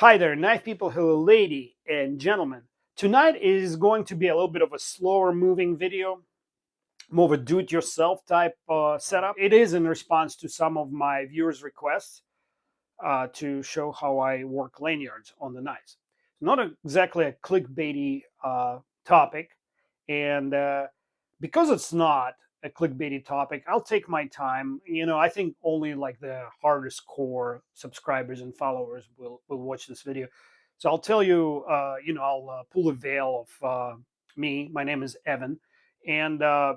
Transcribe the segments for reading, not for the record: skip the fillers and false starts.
Hi there, knife people, hello lady and gentlemen. Tonight is going to be a little bit of a slower moving video, more of a do-it-yourself type setup. It is in response to some of my viewers' requests to show how I work lanyards on the knives. Not exactly a clickbaity topic, and because it's not a clickbaity topic, I'll take my time. I think only like the hardest core subscribers and followers will watch this video. So I'll tell you, I'll pull the veil of me. My name is Evan, and uh,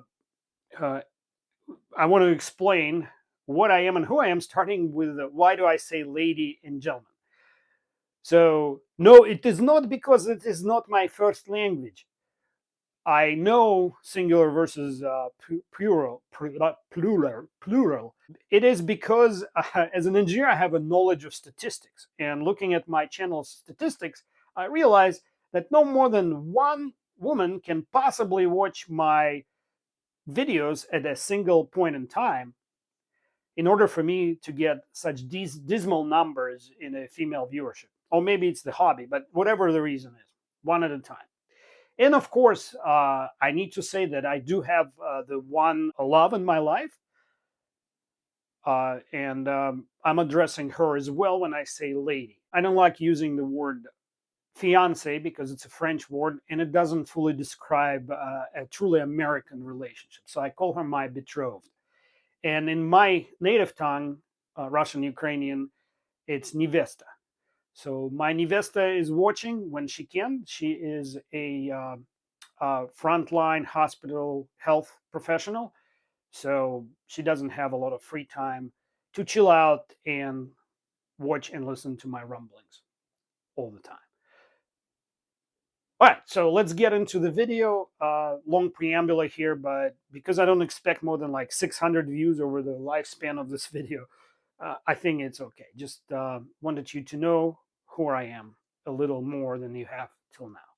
I want to explain what I am and who I am, starting with why do I say lady and gentleman. So, no, it is not because it is not my first language. I know singular versus plural. It is because as an engineer, I have a knowledge of statistics. And looking at my channel's statistics, I realize that no more than one woman can possibly watch my videos at a single point in time in order for me to get such dismal numbers in a female viewership. Or maybe it's the hobby, but whatever the reason is, one at a time. And of course, I need to say that I do have the one love in my life. And I'm addressing her as well when I say lady. I don't like using the word fiance because it's a French word and it doesn't fully describe a truly American relationship. So I call her my betrothed. And in my native tongue, Russian, Ukrainian, it's nevesta. So my nevesta is watching when she can. She is a frontline hospital health professional. So she doesn't have a lot of free time to chill out and watch and listen to my rumblings all the time. All right, so let's get into the video. Long preamble here, but because I don't expect more than like 600 views over the lifespan of this video, I think it's okay. Just wanted you to know who I am a little more than you have till now.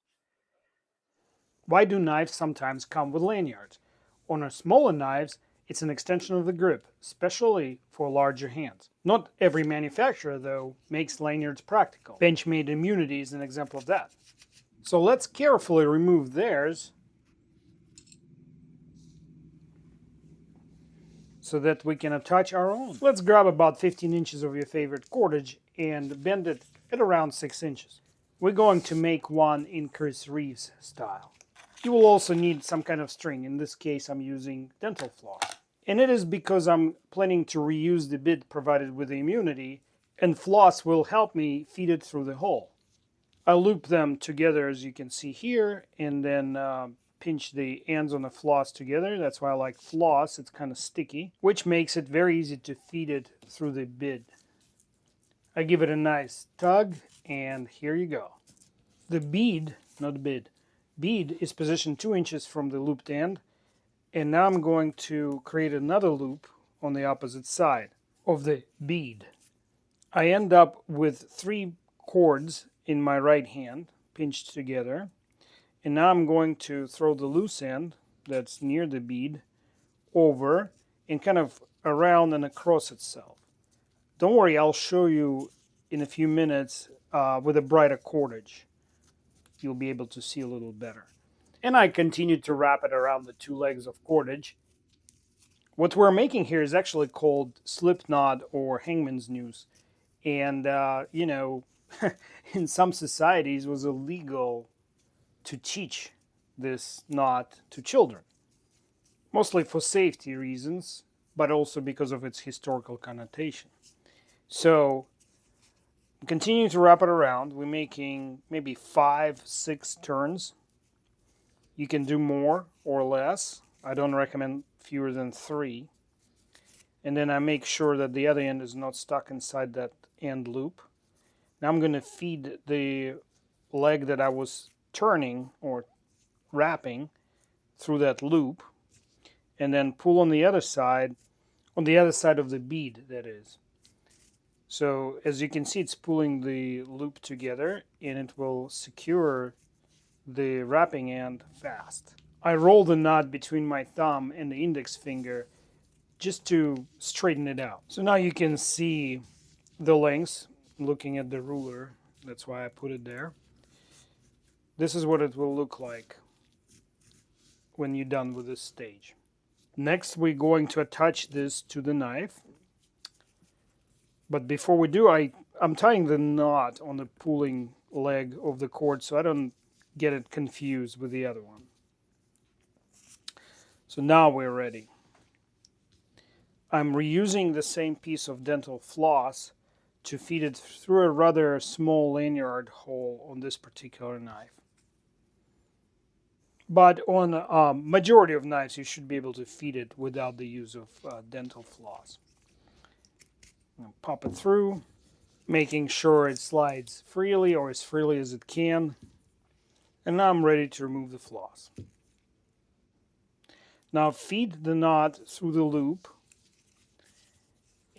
Why do knives sometimes come with lanyards? On our smaller knives, it's an extension of the grip, especially for larger hands. Not every manufacturer, though, makes lanyards practical. Benchmade Immunity is an example of that. So let's carefully remove theirs so that we can attach our own. Let's grab about 15 inches of your favorite cordage and bend it at around 6 inches. We're going to make one in Chris Reeves style. You will also need some kind of string. In this case, I'm using dental floss. And it is because I'm planning to reuse the bit provided with the immunity, and floss will help me feed it through the hole. I'll loop them together as you can see here, and then pinch the ends on the floss together. That's why I like floss. It's kind of sticky, which makes it very easy to feed it through the bit. I give it a nice tug, and here you go. The bead, not bid, bead is positioned 2 inches from the looped end, and now I'm going to create another loop on the opposite side of the bead. I end up with 3 cords in my right hand pinched together, and now I'm going to throw the loose end that's near the bead over and kind of around and across itself. Don't worry, I'll show you in a few minutes with a brighter cordage. You'll be able to see a little better. And I continue to wrap it around the 2 legs of cordage. What we're making here is actually called slip knot or hangman's noose. And, in some societies it was illegal to teach this knot to children. Mostly for safety reasons, but also because of its historical connotation. So, continue to wrap it around. We're making maybe 5-6 turns. You can do more or less. I don't recommend fewer than 3. And then I make sure that the other end is not stuck inside that end loop. Now I'm going to feed the leg that I was turning or wrapping through that loop, and then pull on the other side of the bead, that is. So as you can see, it's pulling the loop together, and it will secure the wrapping end fast. I roll the knot between my thumb and the index finger just to straighten it out. So now you can see the lengths looking at the ruler That's why I put it there. This is what it will look like when you're done with this stage. Next, we're going to attach this to the knife. But before we do, I'm tying the knot on the pulling leg of the cord so I don't get it confused with the other one. So now we're ready. I'm reusing the same piece of dental floss to feed it through a rather small lanyard hole on this particular knife. But on a majority of knives, you should be able to feed it without the use of dental floss. Pop it through, making sure it slides freely or as freely as it can. And now I'm ready to remove the floss. Now feed the knot through the loop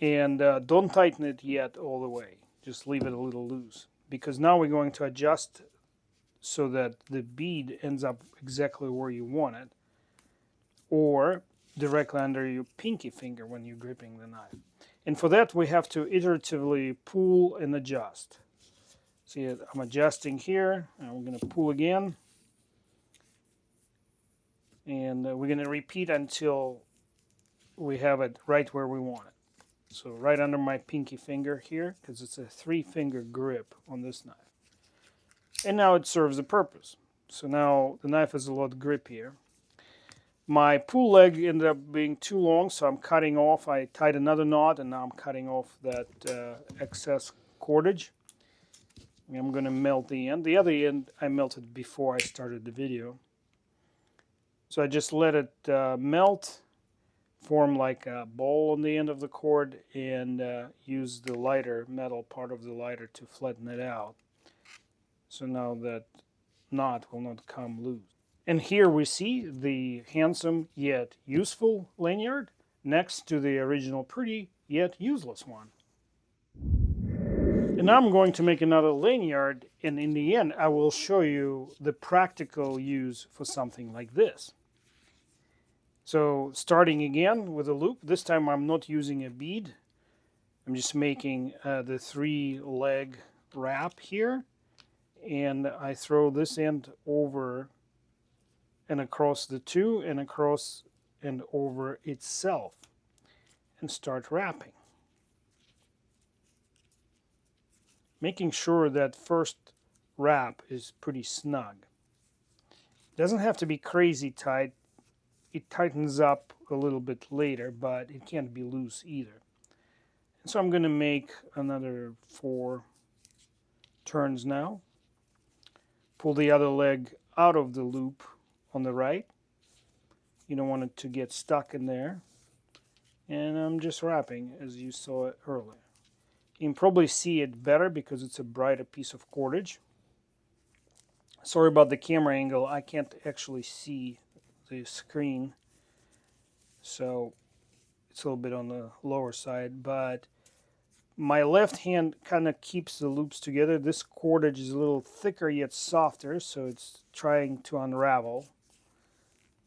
and don't tighten it yet all the way. Just leave it a little loose because now we're going to adjust so that the bead ends up exactly where you want it or directly under your pinky finger when you're gripping the knife. And for that we have to iteratively pull and adjust. See, I'm adjusting here and we're going to pull again. And we're going to repeat until we have it right where we want it. So right under my pinky finger here, because it's a 3-finger grip on this knife. And now it serves a purpose. So now the knife is a lot grippier. My pull leg ended up being too long, so I'm cutting off. I tied another knot, and now I'm cutting off that excess cordage. I'm going to melt the end. The other end I melted before I started the video. So I just let it melt, form like a ball on the end of the cord, and use the lighter metal part of the lighter to flatten it out. So now that knot will not come loose. And here we see the handsome yet useful lanyard next to the original pretty yet useless one. And now I'm going to make another lanyard, and in the end I will show you the practical use for something like this. So starting again with a loop, this time I'm not using a bead. I'm just making the 3-leg wrap here, and I throw this end over and across the 2 and across and over itself and start wrapping. Making sure that first wrap is pretty snug. It doesn't have to be crazy tight. It tightens up a little bit later, but it can't be loose either. And so I'm going to make another 4 turns now. Pull the other leg out of the loop on the right. You don't want it to get stuck in there. And I'm just wrapping as you saw it earlier. You can probably see it better because it's a brighter piece of cordage. Sorry about the camera angle. I can't actually see the screen, so it's a little bit on the lower side, but my left hand kind of keeps the loops together. This cordage is a little thicker yet softer, so it's trying to unravel,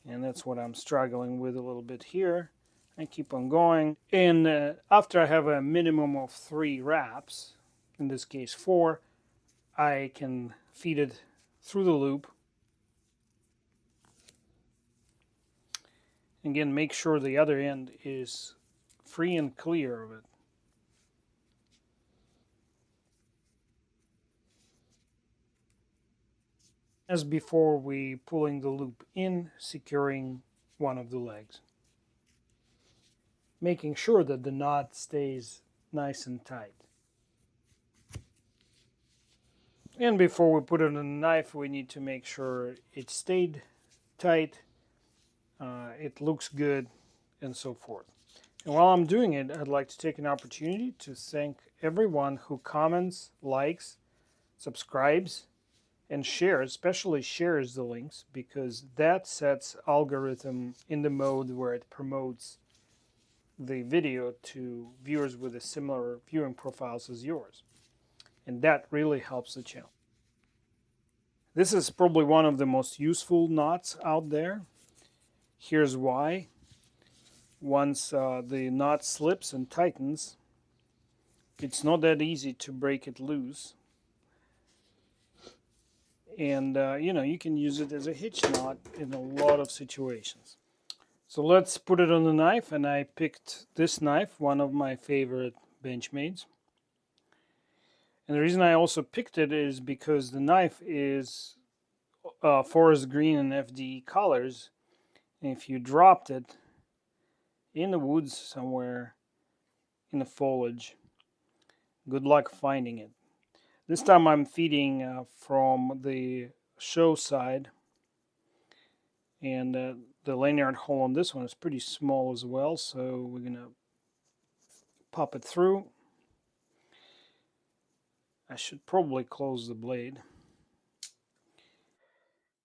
and that's what I'm struggling with a little bit here. I keep on going, and after I have a minimum of 3 wraps, in this case 4, I can feed it through the loop. Again, make sure the other end is free and clear of it. As before, we pulling the loop in, securing one of the legs. Making sure that the knot stays nice and tight. And before we put it on the knife, we need to make sure it stayed tight, it looks good, and so forth. And while I'm doing it, I'd like to take an opportunity to thank everyone who comments, likes, subscribes, and shares, especially shares the links, because that sets algorithm in the mode where it promotes the video to viewers with a similar viewing profiles as yours. And that really helps the channel. This is probably one of the most useful knots out there. Here's why. Once the knot slips and tightens, it's not that easy to break it loose. And you can use it as a hitch knot in a lot of situations. So let's put it on the knife, and I picked this knife, one of my favorite Benchmades. And the reason I also picked it is because the knife is forest green and FDE colors. And if you dropped it in the woods somewhere in the foliage, good luck finding it. This time I'm feeding from the show side, and the lanyard hole on this one is pretty small as well, so we're gonna pop it through. I should probably close the blade.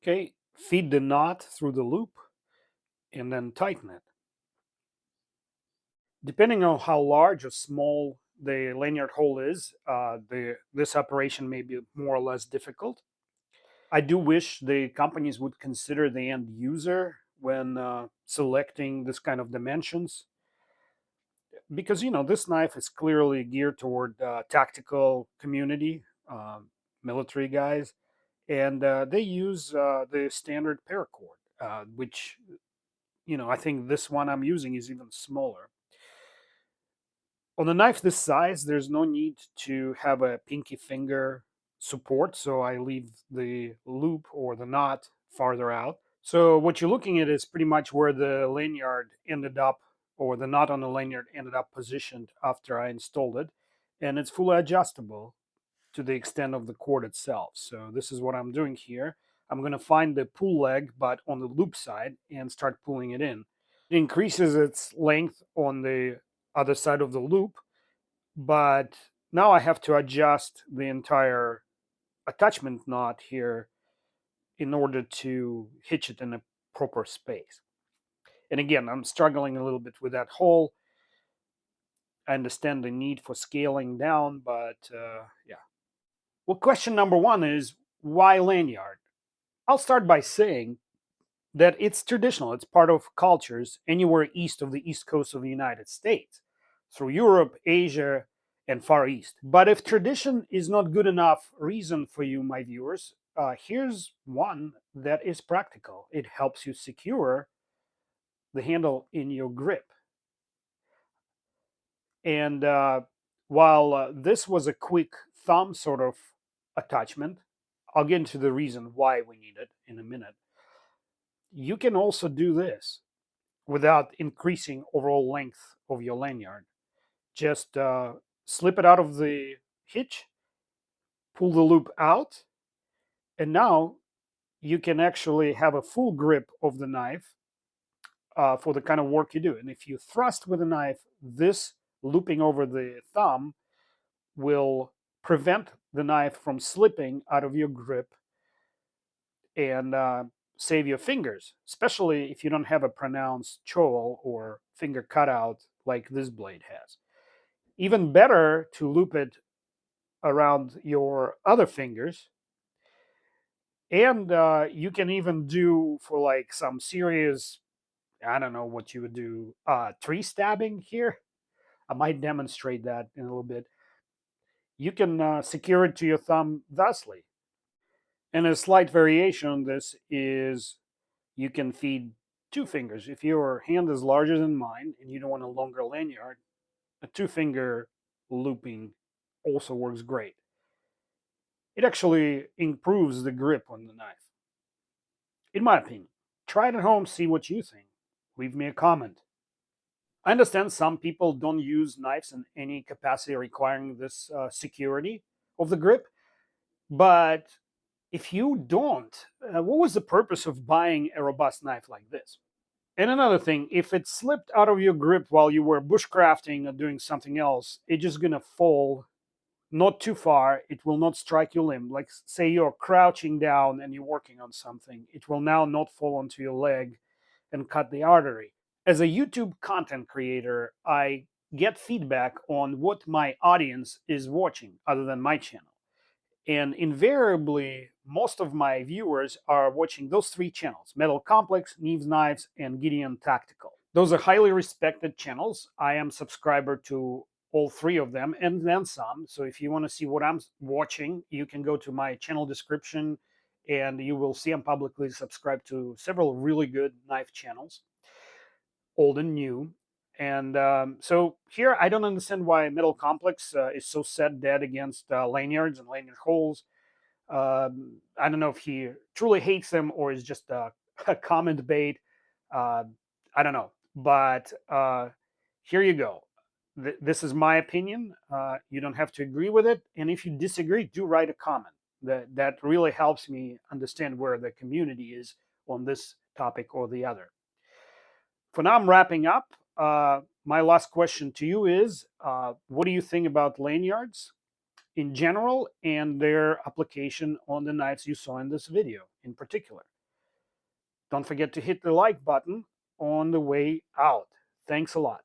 Okay, feed the knot through the loop and then tighten it. Depending on how large or small the lanyard hole is, this operation may be more or less difficult. I do wish the companies would consider the end user when selecting this kind of dimensions, because this knife is clearly geared toward tactical community, military guys, and they use the standard paracord, which I think this one I'm using is even smaller. On a knife this size, there's no need to have a pinky finger support, so I leave the loop or the knot farther out. So what you're looking at is pretty much where the lanyard ended up, or the knot on the lanyard ended up positioned after I installed it. And it's fully adjustable to the extent of the cord itself. So this is what I'm doing here. I'm going to find the pull leg, but on the loop side, and start pulling it in. It increases its length on the other side of the loop, but now I have to adjust the entire attachment knot here in order to hitch it in a proper space. And again, I'm struggling a little bit with that hole. I understand the need for scaling down, but yeah. Well, question number one is, why lanyard? I'll start by saying that it's traditional. It's part of cultures anywhere east of the east coast of the United States, through Europe, Asia, and Far East. But if tradition is not good enough reason for you, my viewers, here's one that is practical. It helps you secure the handle in your grip. And while this was a quick thumb sort of attachment, I'll get into the reason why we need it in a minute. You can also do this without increasing overall length of your lanyard. Just slip it out of the hitch, pull the loop out, and now you can actually have a full grip of the knife for the kind of work you do. And if you thrust with a knife, this looping over the thumb will prevent the knife from slipping out of your grip and save your fingers, especially if you don't have a pronounced choil or finger cutout like this blade has. Even better to loop it around your other fingers. And you can even do for like some serious, I don't know what you would do, tree stabbing here. I might demonstrate that in a little bit. You can secure it to your thumb thusly. And a slight variation on this is you can feed two fingers. If your hand is larger than mine and you don't want a longer lanyard, a two-finger looping also works great. It actually improves the grip on the knife, in my opinion. Try it at home, see what you think. Leave me a comment. I understand some people don't use knives in any capacity requiring this security of the grip, but if you don't, what was the purpose of buying a robust knife like this? And another thing, if it slipped out of your grip while you were bushcrafting or doing something else, it's just gonna fall not too far. It will not strike your limb. Like, say you're crouching down and you're working on something, it will now not fall onto your leg and cut the artery. As a YouTube content creator, I get feedback on what my audience is watching other than my channel. And invariably, most of my viewers are watching those three channels: Metal Complex, Knives Knives, and Gideon Tactical. Those are highly respected channels. I am subscriber to all three of them and then some. So if you want to see what I'm watching, you can go to my channel description and you will see I'm publicly subscribed to several really good knife channels, old and new. And so here, I don't understand why Metal Complex is so set dead against lanyards and lanyard holes. I don't know if he truly hates them or is just a comment bait. Uh, I don't know, but here you go. This is my opinion. You don't have to agree with it, and if you disagree, do write a comment. That really helps me understand where the community is on this topic or the other. For now, I'm wrapping up. My last question to you is: what do you think about lanyards in general and their application on the knives you saw in this video in particular? Don't forget to hit the like button on the way out. Thanks a lot.